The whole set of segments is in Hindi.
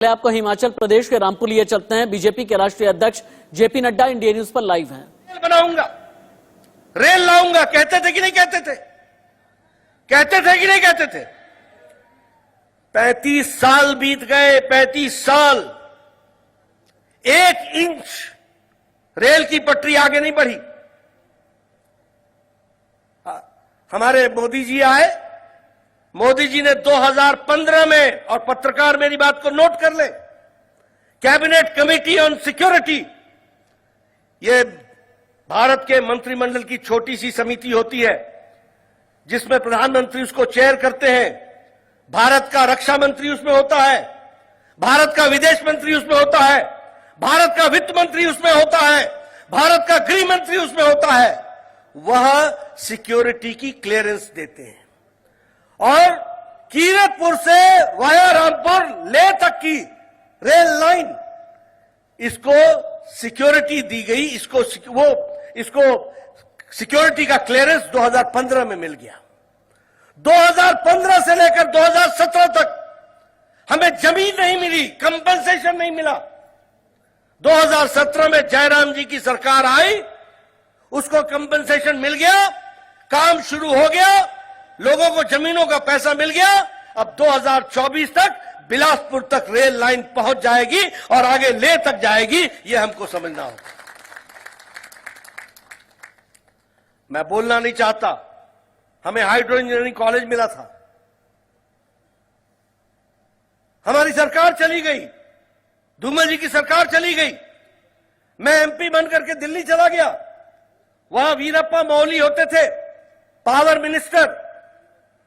आपको हिमाचल प्रदेश के रामपुर लिए चलते हैं। बीजेपी के राष्ट्रीय अध्यक्ष जेपी नड्डा इंडिया न्यूज पर लाइव हैं। रेल बनाऊंगा, रेल लाऊंगा, कहते थे कि नहीं कहते थे? कहते थे कि नहीं कहते थे? 35 साल बीत गए, 35 साल, 1 इंच रेल की पटरी आगे नहीं बढ़ी। हमारे मोदी जी आए, मोदी जी ने 2015 में, और पत्रकार मेरी बात को नोट कर ले, कैबिनेट कमेटी ऑन सिक्योरिटी, ये भारत के मंत्रिमंडल की छोटी सी समिति होती है जिसमें प्रधानमंत्री उसको चेयर करते हैं, भारत का रक्षा मंत्री उसमें होता है, भारत का विदेश मंत्री उसमें होता है, भारत का वित्त मंत्री उसमें होता है, भारत का गृह मंत्री उसमें होता है। वह सिक्योरिटी की क्लियरेंस देते हैं और कीरतपुर से वाया रामपुर ले तक की रेल लाइन, इसको सिक्योरिटी दी गई, इसको सिक्योरिटी का क्लियरेंस 2015 में मिल गया। 2015 से लेकर 2017 तक हमें जमीन नहीं मिली, कंपनसेशन नहीं मिला। 2017 में जयराम जी की सरकार आई, उसको कंपनसेशन मिल गया, काम शुरू हो गया, लोगों को जमीनों का पैसा मिल गया। अब 2024 तक बिलासपुर तक रेल लाइन पहुंच जाएगी और आगे ले तक जाएगी, यह हमको समझना होगा। मैं बोलना नहीं चाहता, हमें हाइड्रो इंजीनियरिंग कॉलेज मिला था, हमारी सरकार चली गई, धूमल जी की सरकार चली गई, मैं एमपी बनकर के दिल्ली चला गया, वहां वीरप्पा मोइली होते थे पावर मिनिस्टर,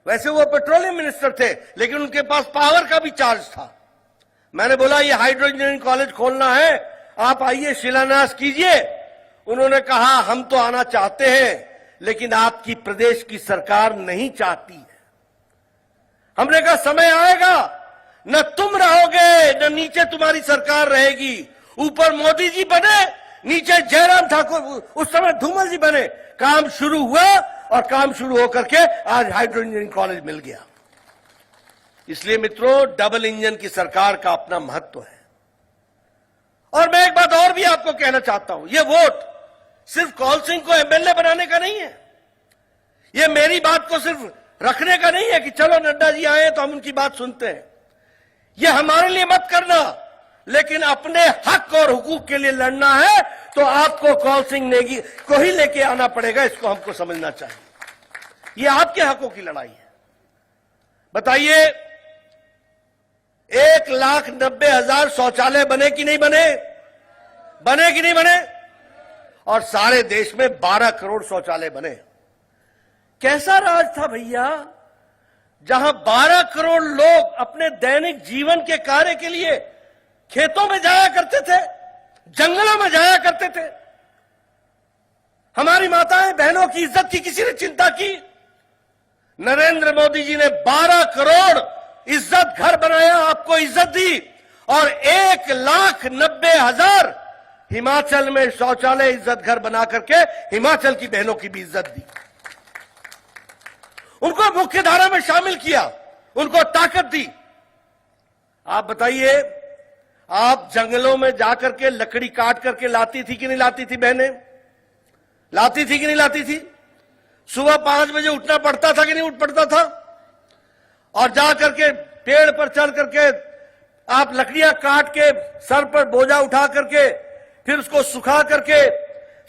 वैसे वो पेट्रोलियम मिनिस्टर थे लेकिन उनके पास पावर का भी चार्ज था। मैंने बोला ये हाइड्रो इंजीनियरिंग कॉलेज खोलना है, आप आइए शिलान्यास कीजिए। उन्होंने कहा हम तो आना चाहते हैं लेकिन आपकी प्रदेश की सरकार नहीं चाहती है। हमने कहा समय आएगा, न तुम रहोगे न नीचे तुम्हारी सरकार रहेगी, ऊपर मोदी जी बने, नीचे जयराम ठाकुर, उस समय धूमल जी बने। काम शुरू हुआ और काम शुरू होकर के आज हाइड्रो इंजीनियरिंग कॉलेज मिल गया। इसलिए मित्रों, डबल इंजन की सरकार का अपना महत्व है। और मैं एक बात और भी आपको कहना चाहता हूं, यह वोट सिर्फ कौल सिंह को एमएलए बनाने का नहीं है, यह मेरी बात को सिर्फ रखने का नहीं है कि चलो नड्डा जी आए तो हम उनकी बात सुनते हैं। यह हमारे लिए मत करना, लेकिन अपने हक और हुकूक के लिए लड़ना है तो आपको कौल सिंह नेगी को ही लेके आना पड़ेगा, इसको हमको समझना चाहिए। यह आपके हकों की लड़ाई है। बताइए, 1,90,000 शौचालय बने कि नहीं बने? बने कि नहीं बने? और सारे देश में 12 करोड़ शौचालय बने। कैसा राज था भैया, जहां 12 करोड़ लोग अपने दैनिक जीवन के कार्य के लिए खेतों में जाया करते थे, जंगलों में जाया करते थे। हमारी माताएं बहनों की इज्जत की किसी ने चिंता की? नरेंद्र मोदी जी ने 12 करोड़ इज्जत घर बनाया, आपको इज्जत दी, और 1,90,000 हिमाचल में शौचालय इज्जत घर बना करके हिमाचल की बहनों की भी इज्जत दी। उनको मुख्य धारा में शामिल किया, उनको ताकत दी। आप बताइए, आप जंगलों में जाकर के लकड़ी काट करके लाती थी कि नहीं लाती थी बहनें? लाती थी कि नहीं लाती थी? सुबह 5 बजे उठना पड़ता था कि नहीं उठ पड़ता था? और जाकर के पेड़ पर चढ़ करके आप लकड़ियां काट के सर पर बोझा उठा करके फिर उसको सुखा करके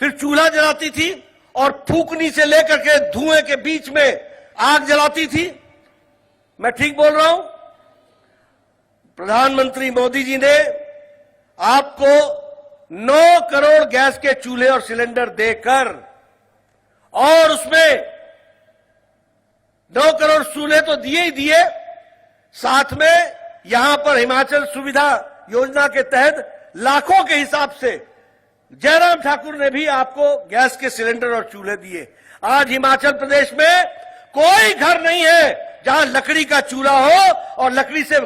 फिर चूल्हा जलाती थी और फूकनी से लेकर के धुएं के बीच में आग जलाती थी। मैं ठीक बोल रहा हूं? प्रधानमंत्री मोदी जी ने आपको 9 करोड़ गैस के चूल्हे और सिलेंडर देकर, और उसमें 9 करोड़ चूल्हे तो दिए ही दिए, साथ में यहां पर हिमाचल सुविधा योजना के तहत लाखों के हिसाब से जयराम ठाकुर ने भी आपको गैस के सिलेंडर और चूल्हे दिए। आज हिमाचल प्रदेश में कोई घर नहीं है जहां लकड़ी का चूल्हा हो और लकड़ी से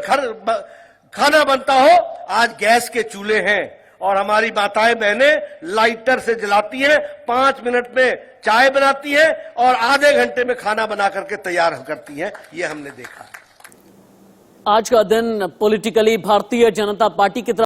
खाना बनता हो। आज गैस के चूल्हे हैं और हमारी माताएं बहनें लाइटर से जलाती हैं, 5 मिनट में चाय बनाती हैं और आधे घंटे में खाना बना करके तैयार करती हैं। ये हमने देखा। आज का दिन पॉलिटिकली भारतीय जनता पार्टी की तरफ